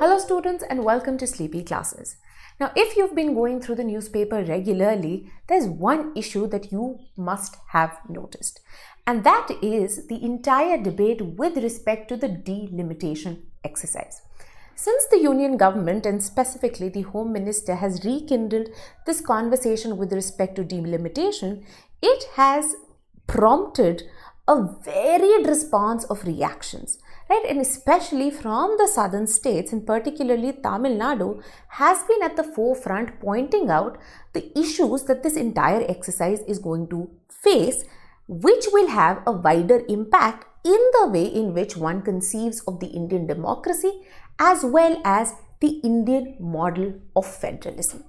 Hello students and welcome to Sleepy Classes. Now if you've been going through the newspaper regularly, there's one issue that you must have noticed, and that is the entire debate with respect to the delimitation exercise. Since the Union government and specifically the Home Minister has rekindled this conversation with respect to delimitation, it has prompted a varied response of reactions, right? And especially from the southern states, and particularly Tamil Nadu, has been at the forefront pointing out the issues that this entire exercise is going to face, which will have a wider impact in the way in which one conceives of the Indian democracy as well as the Indian model of federalism.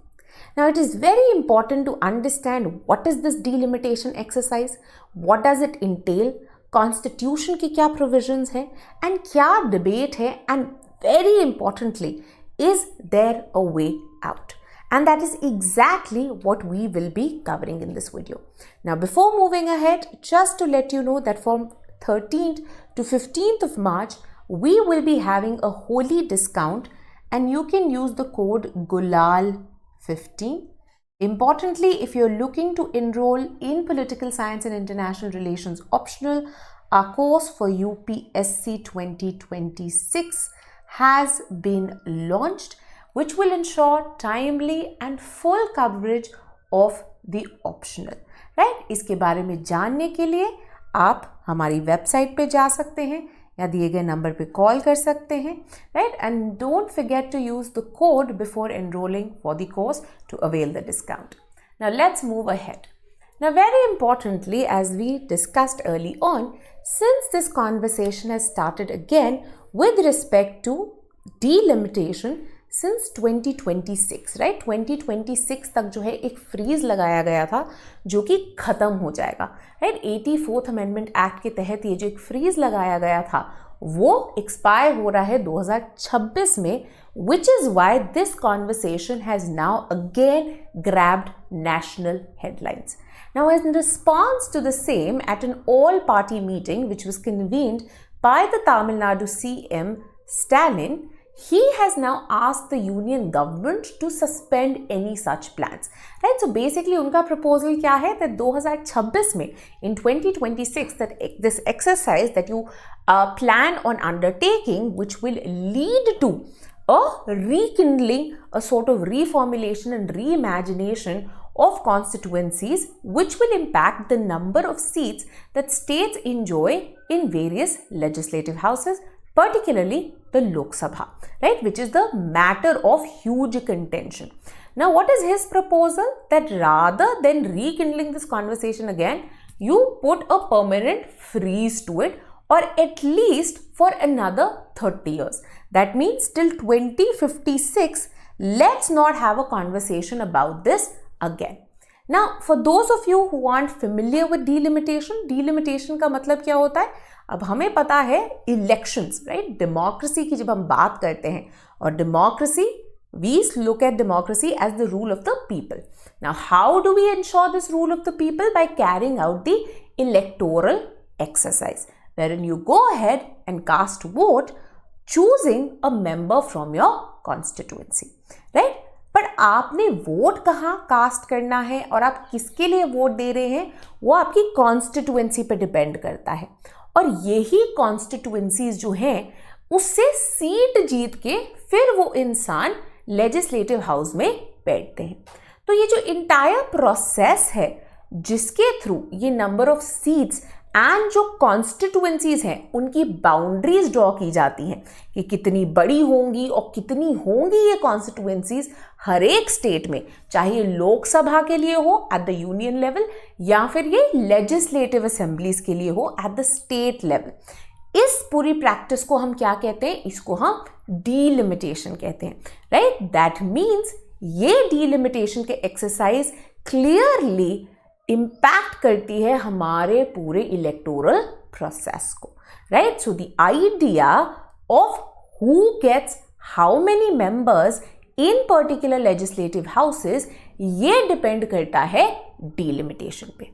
Now, it is very important to understand what is this delimitation exercise, what does it entail, constitution की क्या provisions हैं, and क्या debate है, and very importantly, is there a way out? And that is exactly what we will be covering in this video. Now, before moving ahead, just to let you know that from 13th to 15th of March, we will be having a Holi discount, and you can use the code GULAL15. Importantly, if you're looking to enroll in Political Science and International Relations Optional, our course for UPSC 2026 has been launched, which will ensure timely and full coverage of the optional. Right? इसके बारे में जानने के लिए आप हमारी website पे जा सकते हैं या दिए गए नंबर पे कॉल कर सकते हैं, right? And don't forget to use the code before enrolling for the course to avail the discount. Now let's move ahead. Now very importantly, as we discussed early on, since this conversation has started again with respect to delimitation since 2026, right? 2026 तक जो है एक freeze लगाया गया था जो कि ख़त्म हो जाएगा, right? 84th अमेंडमेंट एक्ट के तहत ये जो एक फ्रीज लगाया गया था वो एक्सपायर हो रहा है 2026 में, which is why this conversation has now again grabbed national headlines. Now, in response to the same, at an all-party meeting which was convened by the Tamil Nadu CM Stalin, he has now asked the union government to suspend any such plans, right? So basically उनका proposal क्या है that 2026 में in 2026 that this exercise that you plan on undertaking, which will lead to a rekindling, a sort of reformulation and reimagination of constituencies, which will impact the number of seats that states enjoy in various legislative houses, particularly the Lok Sabha, right, which is the matter of huge contention. Now, what is his proposal? That rather than rekindling this conversation again, you put a permanent freeze to it, or at least for another 30 years. That means till 2056, let's not have a conversation about this again. Now, for those of you who aren't familiar with delimitation, delimitation का मतलब क्या होता है? अब हमें पता है elections, right? Democracy की जब हम बात करते हैं, और democracy, we look at democracy as the rule of the people. Now, how do we ensure this rule of the people? By carrying out the electoral exercise, wherein you go ahead and cast vote, choosing a member from your constituency, right? पर आपने vote कहाँ cast करना है और आप किसके लिए vote दे रहे हैं, वो आपकी कॉन्स्टिट्यूएंसी पे डिपेंड करता है, और यही कॉन्स्टिट्यूएंसीज जो हैं उससे सीट जीत के फिर वो इंसान लेजिस्लेटिव हाउस में बैठते हैं. तो ये जो इंटायर प्रोसेस है जिसके थ्रू ये नंबर ऑफ सीट्स एंड जो कॉन्स्टिट्यूएंसीज हैं उनकी बाउंड्रीज ड्रॉ की जाती हैं कि कितनी बड़ी होंगी और कितनी होंगी ये कॉन्स्टिट्यूएंसीज हर एक स्टेट में, चाहे ये लोकसभा के लिए हो एट द यूनियन लेवल या फिर ये लेजिस्लेटिव असेंबलीज के लिए हो एट द स्टेट लेवल. इस पूरी प्रैक्टिस को हम क्या कहते हैं? इसको हम डीलिमिटेशन कहते हैं, राइट? दैट मीन्स ये डीलिमिटेशन के एक्सरसाइज क्लियरली इम्पैक्ट करती है हमारे पूरे इलेक्टोरल प्रोसेस को, right? So the idea of who gets how many members in particular legislative houses, ये डिपेंड करता है डीलिमिटेशन पे.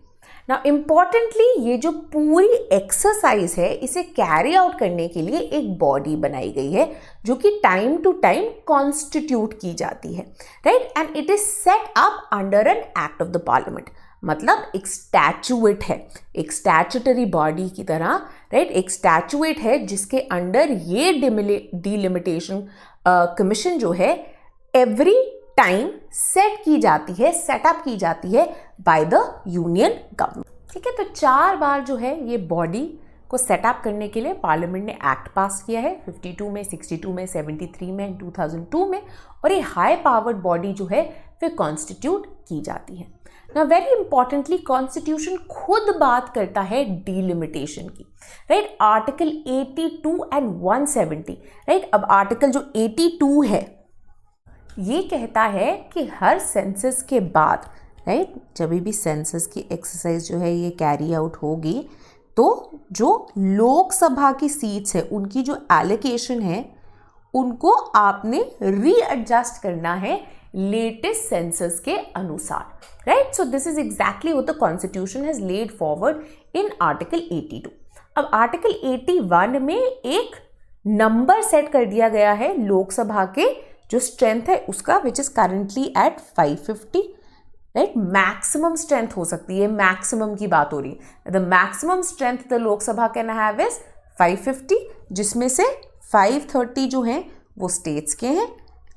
ना इम्पॉर्टेंटली ये जो पूरी एक्सरसाइज है इसे कैरी आउट करने के लिए एक बॉडी बनाई गई है जो कि टाइम टू टाइम कॉन्स्टिट्यूट की जाती है, right, and it is set up under an act of the parliament. मतलब एक स्टैचुएट है, एक स्टैचुटरी बॉडी की तरह, राइट, एक स्टैचुएट है जिसके अंडर ये डिलिमिटेशन कमीशन जो है एवरी टाइम सेट की जाती है, सेटअप की जाती है बाय द यूनियन गवर्नमेंट। ठीक है, तो 4 बार जो है ये बॉडी को सेटअप करने के लिए पार्लियामेंट ने एक्ट पास किया है, 52 में, 62 में, 73 में, 2002 में, और ये हाई पावर्ड बॉडी जो है फिर कॉन्स्टिट्यूट की जाती है। ना वेरी इंपॉर्टेंटली कॉन्स्टिट्यूशन खुद बात करता है डिलिमिटेशन की, राइट, आर्टिकल 82 एंड 170, राइट। अब आर्टिकल जो 82 है ये कहता है कि हर सेंसस के बाद, राइट, जब भी सेंसस की एक्सरसाइज जो है ये कैरी आउट होगी तो जो लोकसभा की सीट्स है उनकी जो एलोकेशन है उनको आपने रीएडजस्ट करना है लेटेस्ट सेंसस के अनुसार, right. So this is exactly what the constitution has lead forward in article 82। अब आर्टिकल 81 में एक नंबर सेट कर दिया गया है लोकसभा के जो स्ट्रेंथ है उसका, which is currently eight 550, right. Maximum strength हो सकती है, मैक्सिमम की बात हो रही है, the maximum strength the Lok Sabha can have is 550, जिसमें से 530 जो हैं वो स्टेट्स के हैं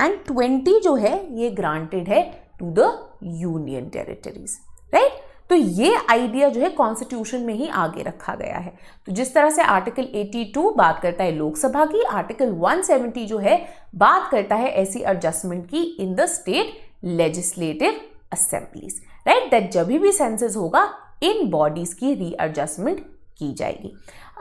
एंड 20 जो है ये ग्रांटेड है to the union territories, right. तो ये आइडिया जो है कॉन्स्टिट्यूशन में ही आगे रखा गया है। तो जिस तरह से आर्टिकल 82 बात करता है लोकसभा की, आर्टिकल 170 जो है बात करता है ऐसी एडजस्टमेंट की in the state legislative assemblies, right, that जब भी सेंसस होगा इन बॉडीज की रीएडजस्टमेंट की जाएगी।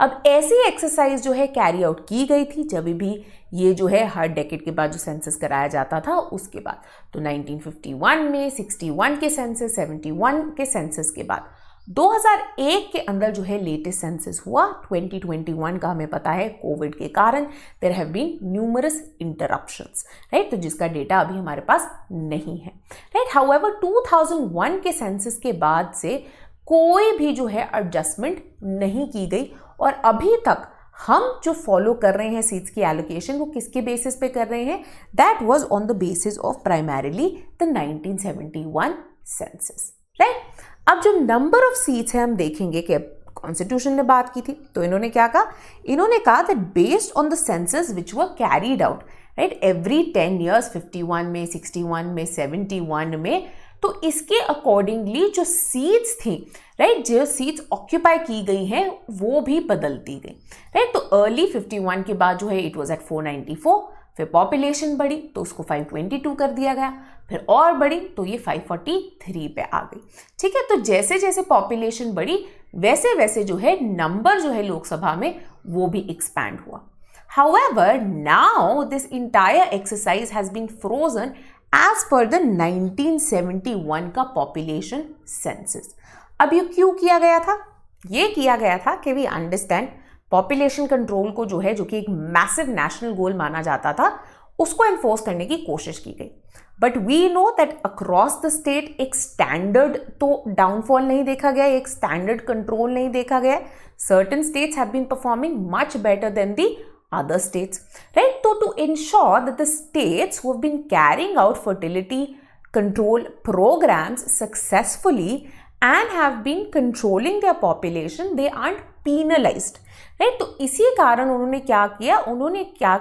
अब ऐसी एक्सरसाइज जो है कैरी आउट की गई थी जब भी ये जो है हर डेकेड के बाद जो सेंसस कराया जाता था उसके बाद, तो 1951 में, 61 के सेंसस, 71 के सेंसस के बाद 2001 के अंदर जो है लेटेस्ट सेंसस हुआ। 2021 का हमें पता है कोविड के कारण there have been numerous interruptions, right, तो जिसका डेटा अभी हमारे पास नहीं है, राइट। हाउएवर 2001 के सेंसस के बाद से कोई भी जो है एडजस्टमेंट नहीं की गई और अभी तक हम जो फॉलो कर रहे हैं सीट्स की एलोकेशन वो किसके बेसिस पे कर रहे हैं, that was on the basis of primarily the 1971 census, right. अब जो नंबर ऑफ सीट्स है हम देखेंगे कि कॉन्स्टिट्यूशन ने बात की थी तो इन्होंने क्या कहा, इन्होंने कहा that based on the census which were carried out, right, every 10 years, 51 में, 61 में, 71 में, तो इसके अकॉर्डिंगली जो सीट्स थी, राइट, जो सीट्स ऑक्यूपाई की गई हैं वो भी बदलती गई, राइट। तो अर्ली 51 के बाद जो है इट वाज एट 494, फिर पॉपुलेशन बढ़ी तो उसको 522 कर दिया गया, फिर और बढ़ी तो ये 543 पे आ गई, ठीक है। तो जैसे जैसे पॉपुलेशन बढ़ी वैसे वैसे जो है नंबर जो है लोकसभा में वो भी एक्सपैंड हुआ। However, now this entire exercise has been frozen as per the 1971 का population census। अब ये क्यों किया गया था? ये किया गया था कि we understand पॉपुलेशन कंट्रोल को जो है, जो कि एक मैसिव नेशनल गोल माना जाता था, उसको एनफोर्स करने की कोशिश की गई। But we know that across the state एक स्टैंडर्ड तो डाउनफॉल नहीं देखा गया, एक स्टैंडर्ड कंट्रोल नहीं देखा गया। Certain states have been performing much better than the other states, right? So to ensure that the states who have been carrying out fertility control programs successfully and have been controlling their population, they aren't penalized, right? तो इसी कारण उन्होंने क्या किया, उन्होंने क्या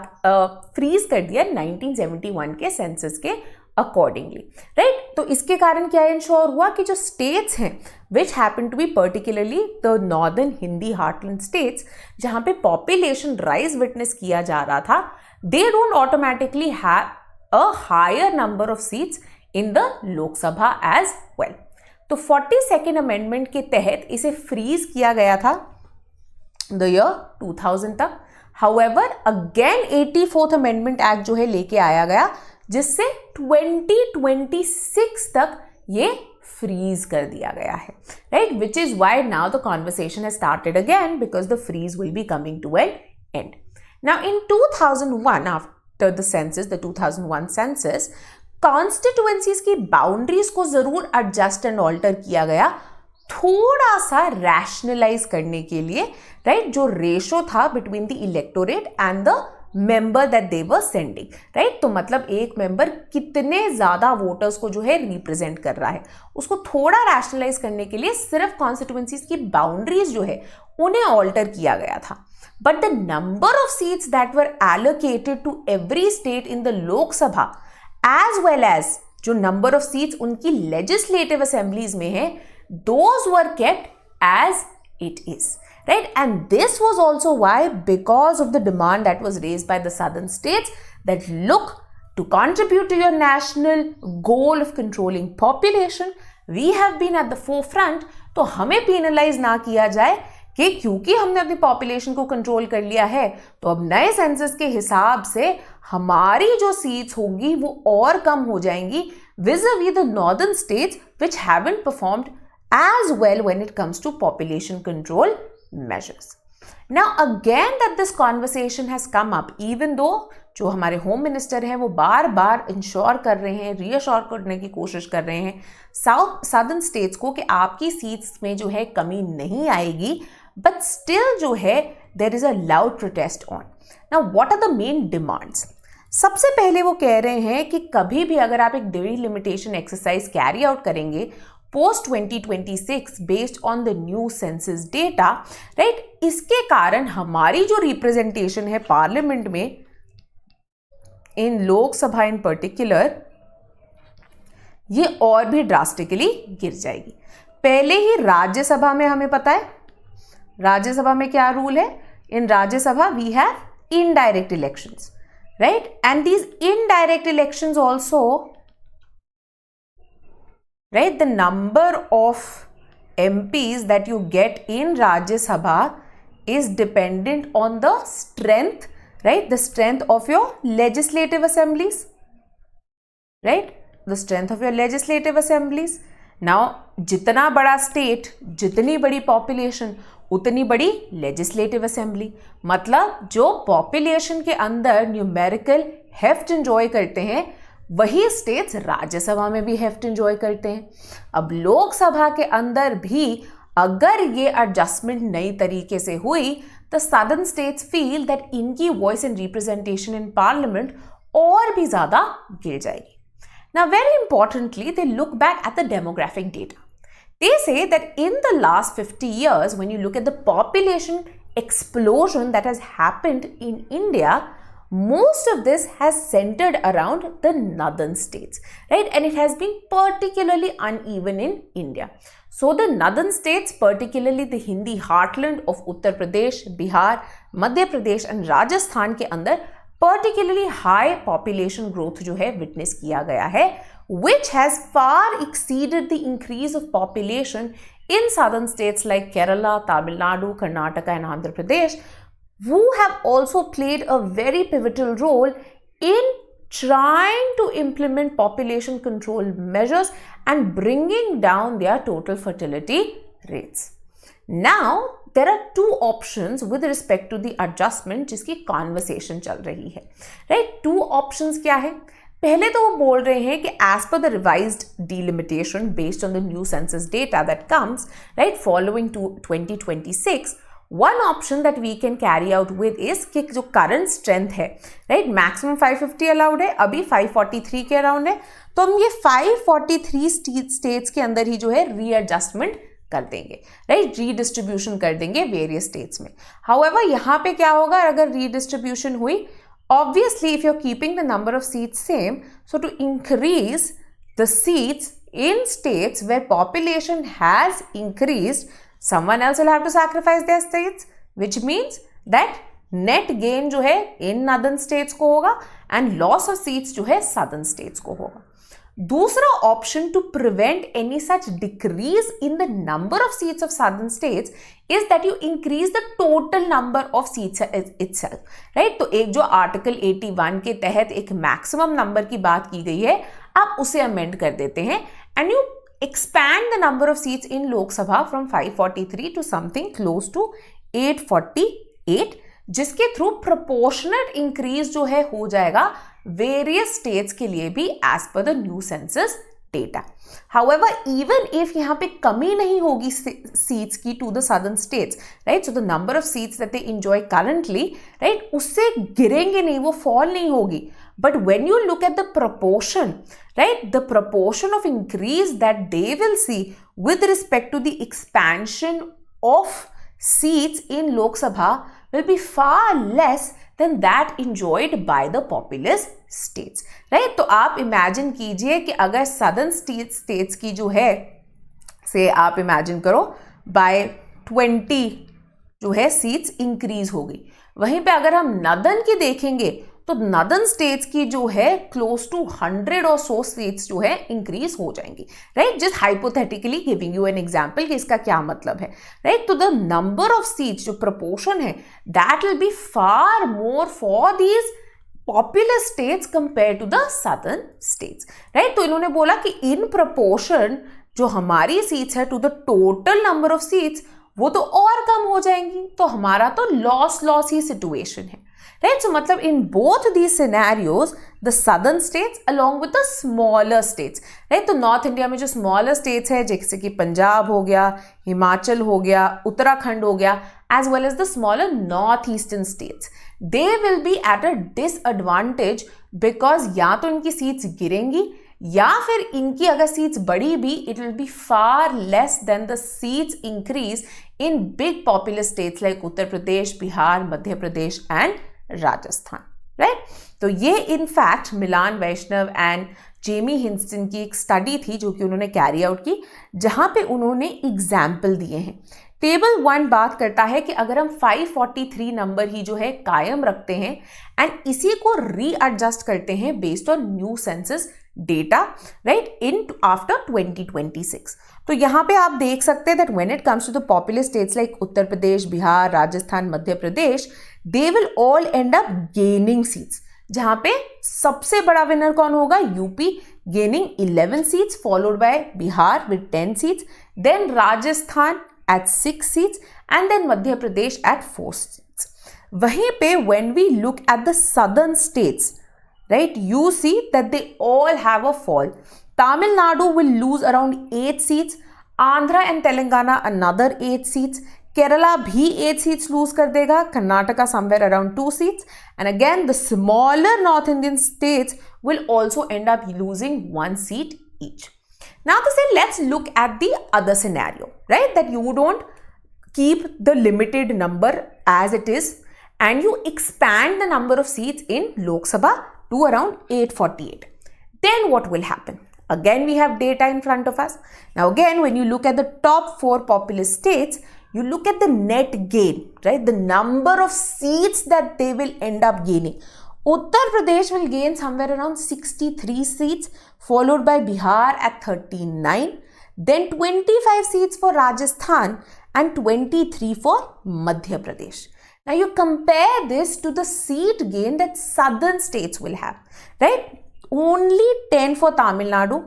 freeze कर दिया 1971 के सेंसस के अकॉर्डिंगली, राइट। तो इसके कारण क्या इंश्योर हुआ कि जो स्टेट्स हैं which happen to be particularly the northern Hindi heartland states, जहां पे पॉपुलेशन राइज विटनेस किया जा रहा था, they don't automatically have a higher number of seats in the Lok Sabha as well. तो 42nd अमेंडमेंट के तहत इसे फ्रीज किया गया था द ईयर 2000 तक। However again 84th amendment act जो है लेके आया गया जिससे 2026 तक ये फ्रीज कर दिया गया है, right, which is why now the conversation has started again because the freeze will be coming to an end. Now in 2001 after the census, the 2001 census, constituencies की बाउंड्रीज को जरूर एडजस्ट एंड ऑल्टर किया गया थोड़ा सा rationalise करने के लिए, राइट, जो रेशो था between the electorate and the member that they were sending, right. तो मतलब एक मेंबर कितने ज्यादा वोटर्स को जो है रिप्रेजेंट कर रहा है, उसको थोड़ा रैशनलाइज करने के लिए सिर्फ कॉन्स्टिट्यूएंसीज की बाउंड्रीज जो है उन्हें ऑल्टर किया गया था। But the number of seats that were allocated to every state in the Lok Sabha as well as जो नंबर ऑफ सीट्स उनकी लेजिस्लेटिव असेंबलीज में है, those were kept as it is, right? And this was also why, because of the demand that was raised by the southern states that look, to contribute to your national goal of controlling population, we have been at the forefront, तो हमें penalize ना किया जाए कि क्योंकि हमने अपनी population को कंट्रोल कर लिया है तो अब नए सेंसस के हिसाब से हमारी जो सीट्स होगी वो और कम हो जाएंगी vis-a-vis the northern states which haven't performed as well when it comes to population control measures. Now again that this conversation has come up, even though जो हमारे होम मिनिस्टर हैं वो बार बार इंश्योर कर रहे हैं, रीअश्योर करने की कोशिश कर रहे हैं साउदर्न स्टेट्स को कि आपकी सीट्स में जो है कमी नहीं आएगी, बट स्टिल जो है there is a loud protest on. Now what are the main demands? सबसे पहले वो कह रहे हैं कि कभी भी अगर आप एक डिलिमिटेशन एक्सरसाइज कैरी आउट करेंगे post 2026 based on the new census data, right, इसके कारण हमारी जो रिप्रेजेंटेशन है पार्लियामेंट में, इन लोकसभा इन पर्टिकुलर, ये और भी ड्रास्टिकली गिर जाएगी। पहले ही राज्यसभा में हमें पता है राज्यसभा में क्या रूल है, in Rajya Sabha we have indirect elections, right, and these indirect elections also, right, the number of MPs that you get in Rajya Sabha is dependent on the strength, right, the strength of your legislative assemblies, right, the strength of your legislative assemblies. Now जितना बड़ा state, जितनी बड़ी population, उतनी बड़ी legislative assembly, मतलब जो population के अंदर numerical heft enjoy करते हैं वही स्टेट्स राज्यसभा में भी हेफ्ट एंजॉय करते हैं। अब लोकसभा के अंदर भी अगर ये एडजस्टमेंट नई तरीके से हुई तो सदर्न स्टेट्स फील दैट इनकी voice and representation in parliament और भी ज्यादा गिर जाएगी। Now very importantly they look back at the demographic data. They say that in the last 50 years, when you look at the population explosion that has happened in India, most of this has centered around the northern states, right? And it has been particularly uneven in India. So the northern states, particularly the Hindi heartland of Uttar Pradesh, Bihar, Madhya Pradesh and Rajasthan के अंदर particularly high population growth जो है witness किया गया है, which has far exceeded the increase of population in southern states like Kerala, Tamil Nadu, Karnataka and Andhra Pradesh, who have also played a very pivotal role in trying to implement population control measures and bringing down their total fertility rates. Now, there are two options with respect to the adjustment जिसकी conversation चल रही है, right? Two options क्या है? पहले तो वो बोल रहे हैं कि as per the revised delimitation based on the new census data that comes, right, following to 2026, one option that we can carry out with is कि जो current strength है, right, maximum 550 allowed है, अभी 543 के अराउंड है, तो हम ये 543 states के अंदर ही जो है readjustment कर देंगे, राइट, रीडिस्ट्रीब्यूशन कर देंगे वेरियस स्टेट्स में। हाउएवर यहाँ पे क्या होगा अगर रीडिस्ट्रीब्यूशन हुई, obviously if you are keeping the number of seats same, so to increase the seats in states where population has increased, someone else will have to sacrifice their states, which means that net gain जो है in northern states को होगा and loss of seats जो है southern states को होगा। दूसरा option to prevent any such decrease in the number of seats of southern states is that you increase the total number of seats itself, right. तो एक जो article 81 के तहत एक मैक्सिमम नंबर की बात की गई है, आप उसे अमेंड कर देते हैं and you expand the number of seats in Lok Sabha from 543 to something close to 848, जिसके थ्रू proportionate increase जो है हो जाएगा various states के लिए भी as per the new census data. However, even if यहाँ पे कमी नहीं होगी seats की to the southern states, right? So the number of seats that they enjoy currently, right? उससे गिरेंगे नहीं, वो fall नहीं होगी. But when you look at the proportion, right? The proportion of increase that they will see with respect to the expansion of seats in Lok Sabha will be far less than that enjoyed by the populous states, right? तो आप imagine कीजिए कि अगर southern states की जो है, से आप imagine करो by 20 जो है seats increase होगी, वहीं पे अगर हम northern की देखेंगे तो नदर्न स्टेट्स की जो है क्लोज टू 100 और सो सीट्स जो है इंक्रीज हो जाएंगी, right? Just hypothetically giving you an example कि इसका क्या मतलब है, राइट? तो द नंबर ऑफ सीट्स जो प्रोपोर्शन है that will be far more for these popular states compare to the southern states, right? तो इन्होंने बोला कि इन प्रोपोर्शन जो हमारी सीट्स है to the total number of seats वो तो और कम हो जाएंगी, तो हमारा तो लॉस ही सिचुएशन है, right? So मतलब in both these scenarios the southern states along with the smaller states, right? तो नॉर्थ इंडिया में जो smaller states है जैसे कि पंजाब हो गया, हिमाचल हो गया, उत्तराखंड हो गया, as well as the smaller northeastern states, they will be at a disadvantage because या तो इनकी सीट्स गिरेंगी या फिर इनकी अगर सीट्स बढ़ी भी it will be far less than the seats increase in big populous states like Uttar Pradesh, Bihar, Madhya Pradesh and Rajasthan, right? तो ये in fact Milan Vaishnav and Jamie Hintson की एक स्टडी थी जो कि उन्होंने कैरी आउट की, जहां पे उन्होंने एग्जाम्पल दिए हैं. टेबल 1 बात करता है कि अगर हम 543 नंबर ही जो है कायम रखते हैं एंड इसी को रीएडजस्ट करते हैं based on new census data, right, in after 2026. तो यहाँ पे आप देख सकते हैं that when it comes to the popular states like Uttar Pradesh, Bihar, Rajasthan, Madhya Pradesh, they will all end up gaining seats. जहां पे सबसे बड़ा विनर कौन होगा? UP gaining 11 seats followed by Bihar with 10 seats, then Rajasthan at 6 seats and then Madhya Pradesh at 4 seats. वहीं पे when we look at the southern states, right, you see that they all have a fall. Tamil Nadu will lose around 8 seats, Andhra and Telangana another 8 seats, Kerala भी 8 seats lose कर देगा, Karnataka somewhere around 2 seats, and again the smaller North Indian states will also end up losing 1 seat each. Now to say, let's look at the other scenario, right? That you don't keep the limited number as it is and you expand the number of seats in Lok Sabha to around 848. Then what will happen? Again, we have data in front of us. Now again, when you look at the top 4 populous states, you look at the net gain, right? The number of seats that they will end up gaining. Uttar Pradesh will gain somewhere around 63 seats, followed by Bihar at 39, then 25 seats for Rajasthan and 23 for Madhya Pradesh. Now you compare this to the seat gain that southern states will have, right? Only 10 for Tamil Nadu,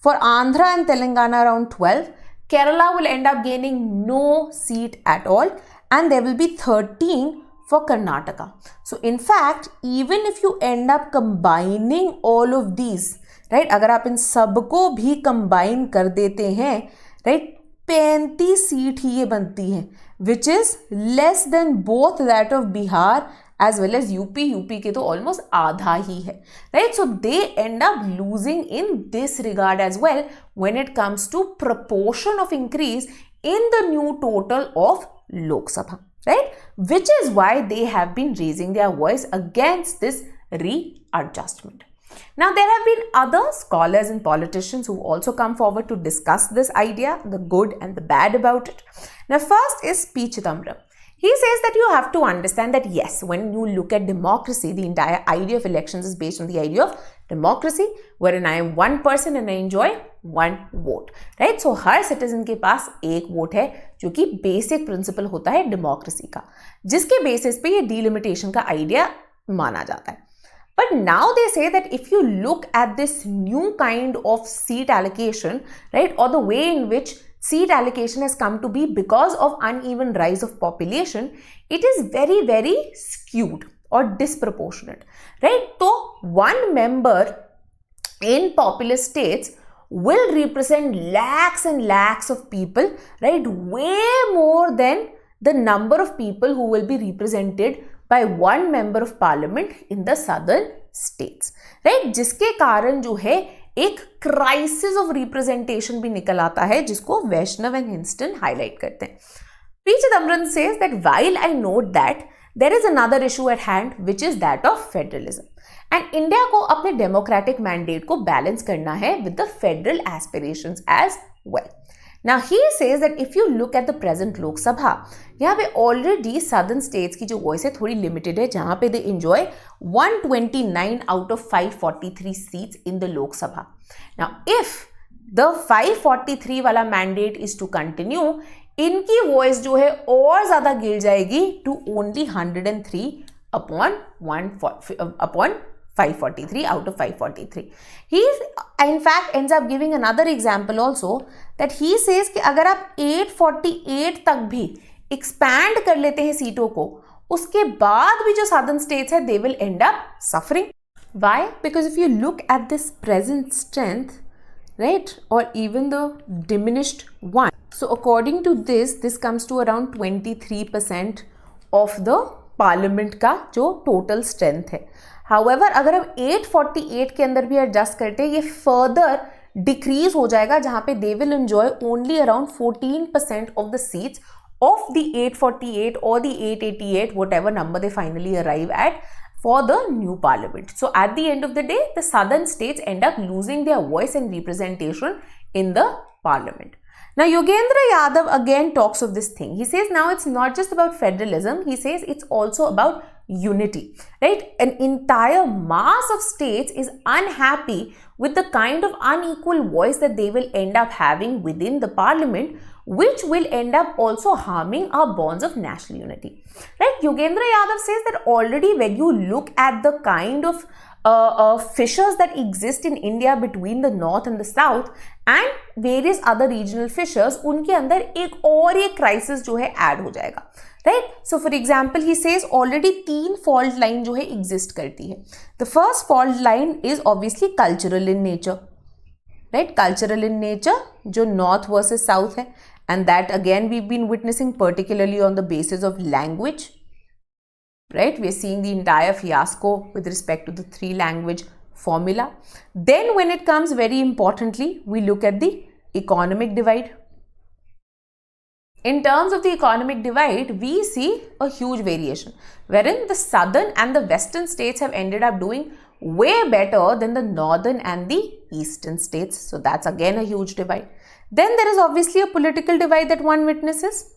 for Andhra and Telangana around 12, Kerala will end up gaining no seat at all, and there will be 13 for Karnataka. So in fact, even if you end up combining all of these, right, अगर आप इन सबको भी combine कर देते हैं, right, 35 seat ही ये बनती हैं, which is less than both that of Bihar as well as UP. UP के तो almost आधा ही है, right? So they end up losing in this regard as well when it comes to proportion of increase in the new total of Lok Sabha, right? Which is why they have been raising their voice against this readjustment. Now, there have been other scholars and politicians who also come forward to discuss this idea, the good and the bad about it. Now, first is P. Chidambaram. He says that you have to understand that yes, when you look at democracy, the entire idea of elections is based on the idea of democracy, wherein I am one person and I enjoy one vote, right? So her citizen के पास एक vote है जो कि basic principle होता है democracy का, जिसके basis पे ये डिलिमिटेशन का आइडिया माना जाता है. But now they say that if you look at this new kind of seat allocation, right, or the way in which seat allocation has come to be because of uneven rise of population, it is very, very skewed or disproportionate, right? So one member in populous states will represent lakhs and lakhs of people, right? Way more than the number of people who will be represented by one member of parliament in the southern states, right? जिसके कारण जो है एक crisis of representation भी निकल आता है, जिसको वैष्णव एंड हिंस्टन हाईलाइट करते हैं. P. Chidambaram says that while I note that there is another issue at hand, which is that of federalism. And India को अपने democratic mandate को balance करना है with the federal aspirations as well. Now he says that if you look at the present Lok Sabha, यहाँ पे already southern states की जो voice है थोड़ी limited है, जहाँ पे they enjoy 129 out of 543 seats in the Lok Sabha. Now if the 543 वाला mandate is to continue, इनकी वॉइस जो है और ज्यादा गिर जाएगी to only 103 upon 543 out of 543. He in fact ends up giving another example also that he says कि अगर आप 848 तक भी एक्सपैंड कर लेते हैं सीटों को, उसके बाद भी जो साउदर्न स्टेट्स है they will end up suffering. Why? Because if you look at this present strength, right, or even the diminished one, so according to this comes to around 23% of the parliament का जो total strength है. However, अगर हम 848 के अंदर भी adjust करते हैं, ये further decrease हो जाएगा, जहाँ पे they will enjoy only around 14% of the seats of the 848 or the 888, whatever number they finally arrive at, for the new parliament. So at the end of the day, the southern states end up losing their voice and representation in the parliament. Now Yogendra Yadav again talks of this thing. He says now it's not just about federalism, he says it's also about unity, right? An entire mass of states is unhappy with the kind of unequal voice that they will end up having within the parliament, which will end up also harming our bonds of national unity, right? Yogendra Yadav says that already when you look at the kind of fissures that exist in India between the north and the south and various other regional fissures, उनके अंदर एक और ये crisis जो है add हो जाएगा, right? So for example, he says already 3 fault line जो है exist करती है. The first fault line is obviously cultural in nature, right? Cultural in nature जो north versus south है, and that again we've been witnessing particularly on the basis of language. Right, we are seeing the entire fiasco with respect to the 3-language formula. Then when it comes very importantly, we look at the economic divide. In terms of the economic divide, we see a huge variation, wherein the southern and the western states have ended up doing way better than the northern and the eastern states. So that's again a huge divide. Then there is obviously a political divide that one witnesses.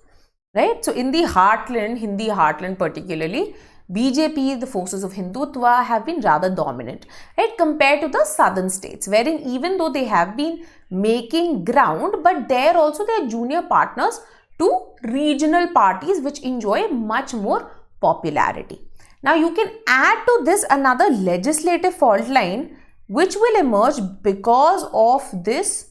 Right? So in the heartland, Hindi heartland particularly, BJP, the forces of Hindutva have been rather dominant, right, compared to the southern states, wherein even though they have been making ground, but there also they are junior partners to regional parties which enjoy much more popularity. Now you can add to this another legislative fault line which will emerge because of this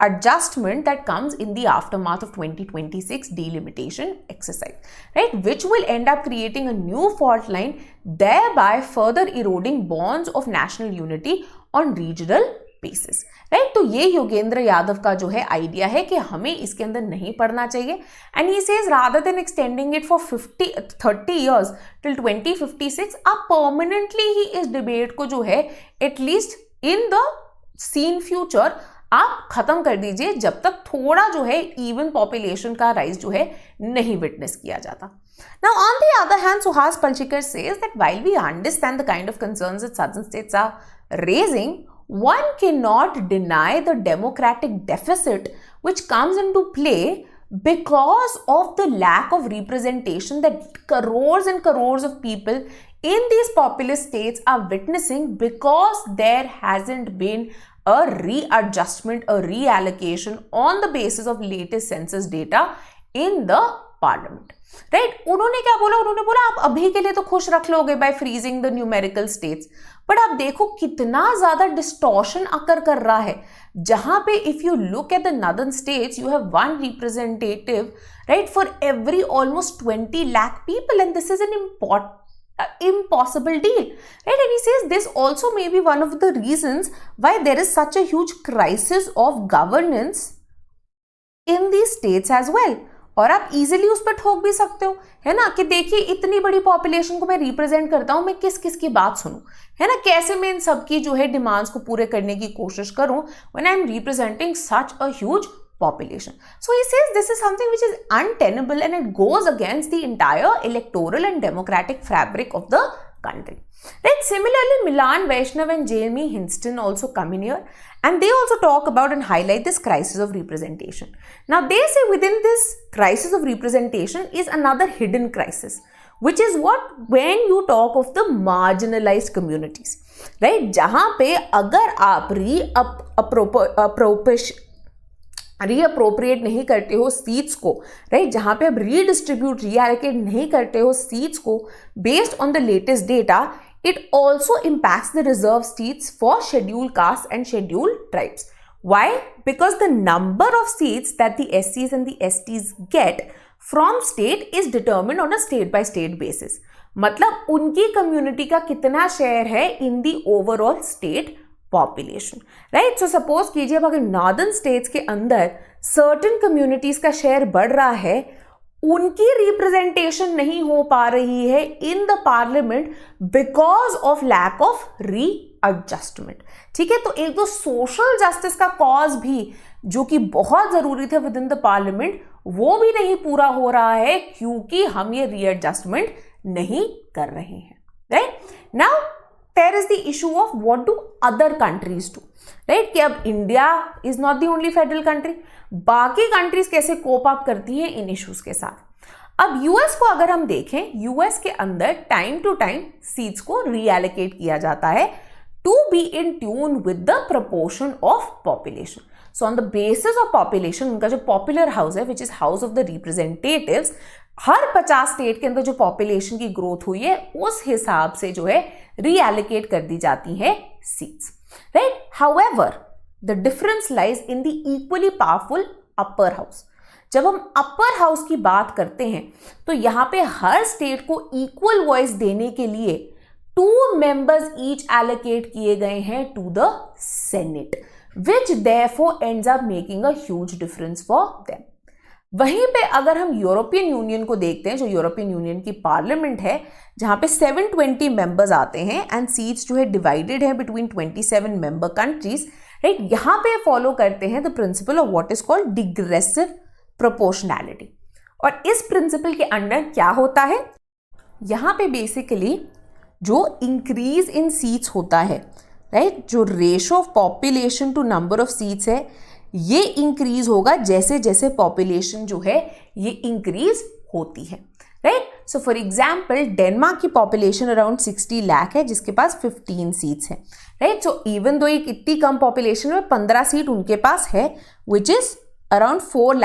adjustment that comes in the aftermath of 2026 delimitation exercise, right, which will end up creating a new fault line, thereby further eroding bonds of national unity on regional basis, right? तो ये योगेंद्र यादव का जो है idea है कि हमें इसके अंदर नहीं पढ़ना चाहिए, and he says rather than extending it for 30 years till 2056, अब permanently ही इस debate को जो है at least in the seen future आप खत्म कर दीजिए, जब तक थोड़ा जो है इवन पॉपुलेशन का राइज जो है नहीं विटनेस किया जाता. Now on the other hand, Suhas Palchikar says that while we understand the kind of concerns that southern states are raising, one cannot deny the democratic deficit which comes into play because of the lack of representation that crores and crores of people in these populous states are witnessing, because there hasn't been a readjustment, a reallocation on the basis of latest census data in the parliament. Right? उन्होंने क्या बोला? उन्होंने बोला आप अभी के लिए तो खुश रख लोगे by freezing the numerical states, but आप देखो कितना ज्यादा distortion अकर कर रहा है, जहां पे if you look at the northern states, you have one representative, right, for every almost 20 lakh people, and this is an impossible deal, right? And he says this also may be one of the reasons why there is such a huge crisis of governance in these states as well. और आप easily उस पर ठोक भी सकते हो, है ना, कि देखिए इतनी बड़ी पॉपुलेशन को मैं रिप्रेजेंट करता हूं, मैं किस किस की बात सुनूं, है ना, कैसे मैं इन सबकी जो है डिमांड्स को पूरे करने की कोशिश करूं when I am representing such a huge population. So he says this is something which is untenable and it goes against the entire electoral and democratic fabric of the country. Right? Similarly, Milan Vaishnav and Jeremy Hinston also come in here and they also talk about and highlight this crisis of representation. Now they say within this crisis of representation is another hidden crisis, which is what when you talk of the marginalized communities, right? जहाँ पे अगर आप रीअप्रोप्रिएट नहीं करते हो seats को, right, जहां पे आप रीडिस्ट्रीब्यूट रीएलोकेट नहीं करते हो सीट्स को based on the latest data, it also impacts the reserve seats for scheduled caste and scheduled tribes. Why? Because the number of seats that the SCs and the STs get from state is determined on a state by state basis. मतलब उनकी community का कितना share है in the overall state population, right. So suppose कीजिए अब अगर northern states के अंदर सर्टेन कम्युनिटीज का शेयर बढ़ रहा है, उनकी रिप्रेजेंटेशन नहीं हो पा रही है in the parliament because of lack of readjustment. ठीक है, तो एक तो सोशल जस्टिस का कॉज भी जो कि बहुत जरूरी था विद इन द पार्लियामेंट, वो भी नहीं पूरा हो रहा है क्योंकि हम ये रीएडजस्टमेंट नहीं कर रहे हैं, right. Now there is the issue of what do other countries do, right? कि अब India is not the only federal country, बाकी कंट्रीज कैसे कोप अप करती है इन इश्यूज के साथ. अब यूएस को अगर हम देखें, यूएस के अंदर टाइम टू टाइम सीट्स को रीएलोकेट किया जाता है to be in tune with the proportion of population. So on the basis of population, उनका जो पॉपुलर हाउस है which is house of the representatives, हर 50 स्टेट के अंदर जो पॉपुलेशन की ग्रोथ हुई है उस हिसाब से जो है रीएलोकेट कर दी जाती है seats, right. However the difference lies in the equally powerful upper house. जब हम अपर हाउस की बात करते हैं तो यहां पे हर स्टेट को इक्वल वॉइस देने के लिए 2 members ईच एलोकेट किए गए हैं to the Senate, which therefore ends up making a huge difference for them. वहीं पे अगर हम यूरोपियन यूनियन को देखते हैं, जो यूरोपियन यूनियन की पार्लियामेंट है जहां पे 720 मेंबर्स आते हैं एंड सीट्स जो है डिवाइडेड है बिटवीन 27 मेंबर कंट्रीज, राइट. यहां पे फॉलो करते हैं the principle of what is called degressive proportionality. और इस प्रिंसिपल के अंडर क्या होता है, यहां पे बेसिकली जो इंक्रीज इन सीट्स होता है, राइट, जो ratio of population to number of seats है, ये इंक्रीज होगा जैसे जैसे पॉपुलेशन जो है ये इंक्रीज होती है, right. So for example Denmark की पॉपुलेशन अराउंड 60 लाख है जिसके पास 15 सीट्स हैं, राइट. सो इवन दो एक इतनी कम पॉपुलेशन में 15 सीट उनके पास है विच इज अराउंड 4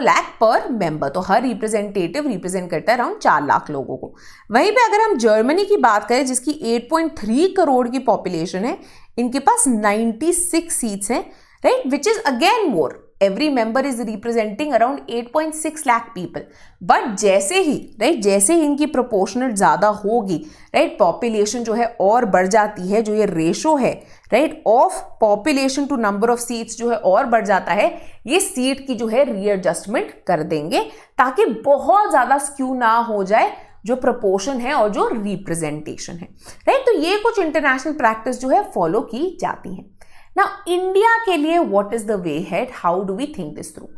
लाख पर मेंबर. तो हर रिप्रेजेंटेटिव रिप्रेजेंट करता है अराउंड 4 लाख लोगों को. वहीं पे अगर हम जर्मनी की बात करें जिसकी 8.3 करोड़ की पॉपुलेशन है, इनके पास 96 सीट्स हैं, right, which is again more. Every member is representing around 8.6 lakh people. But जैसे ही, राइट, जैसे ही इनकी प्रोपोर्शनल ज्यादा होगी, राइट, पॉपुलेशन जो है और बढ़ जाती है, जो ये रेशो है, right, of population to number of seats जो है और बढ़ जाता है, ये सीट की जो है रीएडजस्टमेंट कर देंगे ताकि बहुत ज्यादा स्क्यू ना हो जाए जो प्रपोर्शन है और जो रिप्रेजेंटेशन है, राइट. तो ये कुछ इंटरनेशनल प्रैक्टिस जो है फॉलो की जाती है. Now, इंडिया के लिए what is the way ahead? How do we think this through?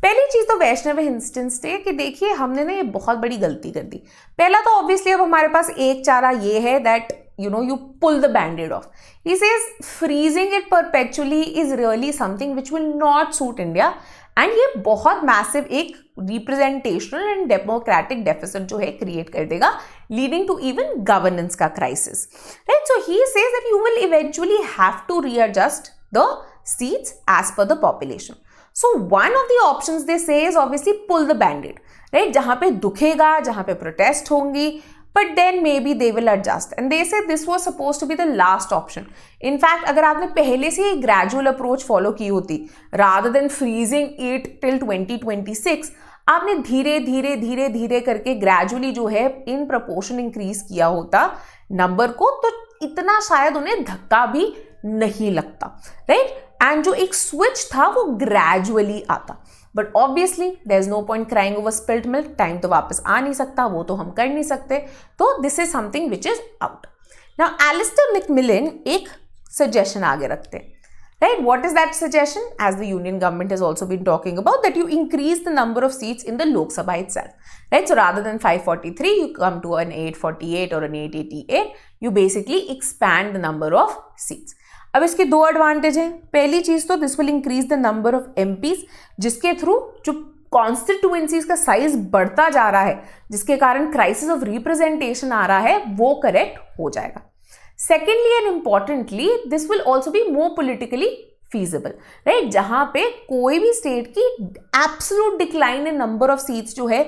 पहली चीज तो वैष्णव इंस्टेंस थे कि देखिए हमने ना ये बहुत बड़ी गलती कर दी. पहला तो ऑब्वियसली अब हमारे पास एक चारा ये है that you pull the band-aid off. He says freezing it perpetually is really something which will not suit India and ये बहुत massive एक representational and democratic deficit जो है create कर देगा leading to even governance का crisis. Right? So he says that you will eventually have to readjust the seats as per the population. So one of the options they say is obviously pull the band-aid. Right? जहाँ पे दुखेगा, जहाँ पे protest होंगी, but then maybe they will adjust. And they said this was supposed to be the last option. In fact, अगर आपने पहले से ही gradual approach follow की होती, rather than freezing it till 2026, आपने धीरे धीरे धीरे धीरे करके ग्रेजुअली जो है इन प्रपोर्शन इंक्रीज किया होता नंबर को, तो इतना शायद उन्हें धक्का भी नहीं लगता, राइट। एंड जो एक स्विच था वो ग्रेजुअली आता, but obviously there is no point crying over spilled milk, time तो वापस आ नहीं सकता, वो तो हम कर नहीं सकते, तो this is something which is out. Now Alistair McMillan एक सजेशन आगे रखते हैं, right? What is that suggestion? As the union government has also been talking about, that you increase the number of seats in the Lok Sabha itself, right? So rather than 543, you come to an 848 or an 888. You basically expand the number of seats. अब इसके दो advantage हैं। पहली चीज तो this will increase the number of MPs, जिसके through जो constituencies का साइज बढ़ता जा रहा है, जिसके कारण क्राइसिस ऑफ रिप्रेजेंटेशन आ रहा है, वो करेक्ट हो जाएगा। Secondly and importantly, this will also be more politically feasible, right? जहां पे कोई भी स्टेट की absolute decline in number of seats जो है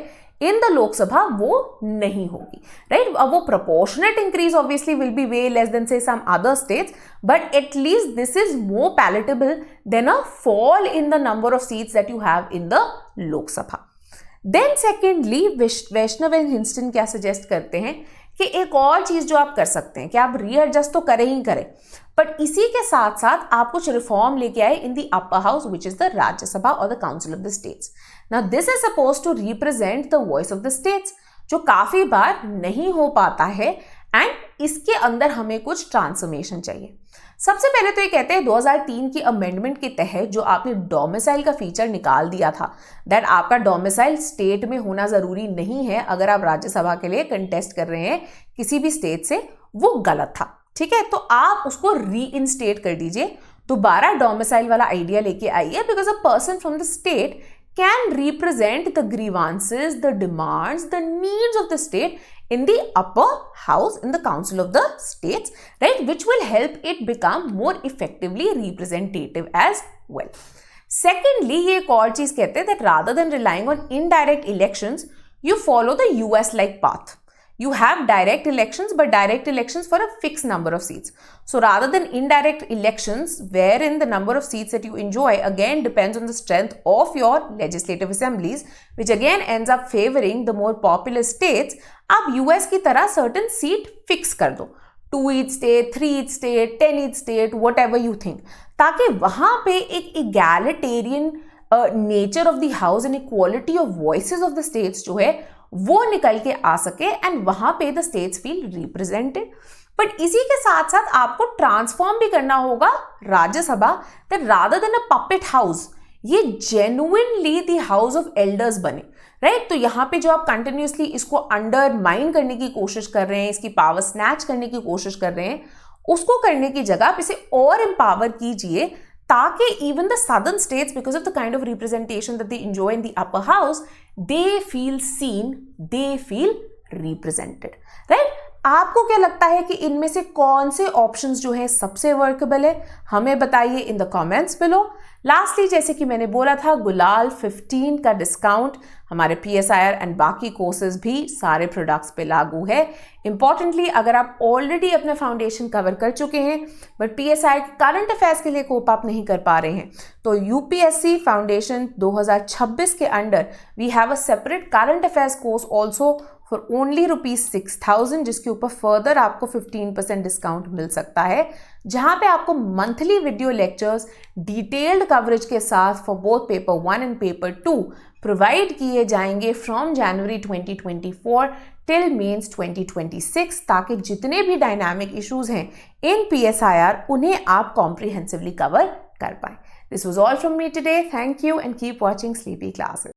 in the लोकसभा वो नहीं होगी, right? अब वो proportionate increase obviously will be way less than say some other states, but at least this is more palatable than a fall in the number of seats that you have in the Lok Sabha. Then secondly, Vaishnav and Hintson क्या suggest करते हैं कि एक और चीज जो आप कर सकते हैं कि आप रीएडजस्ट तो करें ही करें, बट इसी के साथ साथ आप कुछ रिफॉर्म लेके आए in the upper house which is the Rajya Sabha और the council of the states. Now this is suppose to represent the voice of the states, जो काफी बार नहीं हो पाता है, एंड इसके अंदर हमें कुछ ट्रांसफॉर्मेशन चाहिए। सबसे पहले तो ये कहते हैं 2003 की अमेंडमेंट के तहत जो आपने डोमिसाइल का फीचर निकाल दिया था, दैट आपका डोमिसाइल स्टेट में होना जरूरी नहीं है अगर आप राज्यसभा के लिए कंटेस्ट कर रहे हैं किसी भी स्टेट से, वो गलत था, ठीक है। तो आप उसको रीइंस्टेट कर दीजिए, दोबारा डोमिसाइल वाला आइडिया लेके आइए, because a person from the state can represent the grievances, the demands, the needs of the state in the upper house, in the council of the states, right, which will help it become more effectively representative as well. Secondly, ये एक और चीज कहते हैं that rather than relying on indirect elections, you follow the US like path. You have direct elections, but direct elections for a fixed number of seats. So rather than indirect elections, wherein the number of seats that you enjoy again depends on the strength of your legislative assemblies, which again ends up favoring the more populous states, आप US की तरह certain seat fix कर दो, 2 each state, 3 each state, 10 each state, whatever you think, ताकि वहां पे एक egalitarian nature of the house and equality of voices of the states जो है वो निकल के आ सके, एंड वहां पे the states feel represented. But इसी के साथ साथ आपको ट्रांसफॉर्म भी करना होगा Rajya Sabha, that rather than a puppet house, ये genuinely the house of elders बने, राइट। तो यहाँ पे जो आप कंटिन्यूसली इसको अंडरमाइन करने की कोशिश कर रहे हैं, इसकी पावर स्नैच करने की कोशिश कर रहे हैं, उसको करने की जगह आप इसे और एम्पावर कीजिए, ताकि even the southern states, because of the kind of representation that they enjoy in the upper house, they feel seen, they feel represented, right? आपको क्या लगता है कि इनमें से कौन से ऑप्शंस जो है सबसे वर्केबल है? हमें बताइए in the comments below. Lastly, जैसे कि मैंने बोला था, गुलाल 15 का डिस्काउंट हमारे PSIR एंड बाकी कोर्सेज भी सारे प्रोडक्ट्स पे लागू है। इंपॉर्टेंटली, अगर आप ऑलरेडी अपने फाउंडेशन कवर कर चुके हैं बट PSIR के करंट अफेयर्स के लिए कोप अप नहीं कर पा रहे हैं, तो UPSC फाउंडेशन 2026 के under we have a separate current affairs course also for only ₹6,000, जिसके ऊपर फर्दर आपको 15% डिस्काउंट मिल सकता है, जहां पे आपको monthly video lectures detailed coverage के साथ for both paper 1 and paper 2 provide किए जाएंगे फ्रॉम जनवरी 2024 टिल मेंस 2026, ताकि जितने भी डायनामिक इश्यूज हैं इन PSIR उन्हें आप कॉम्प्रिहेंसिवली कवर कर पाए। This was all from me today. Thank you and keep watching sleepy classes.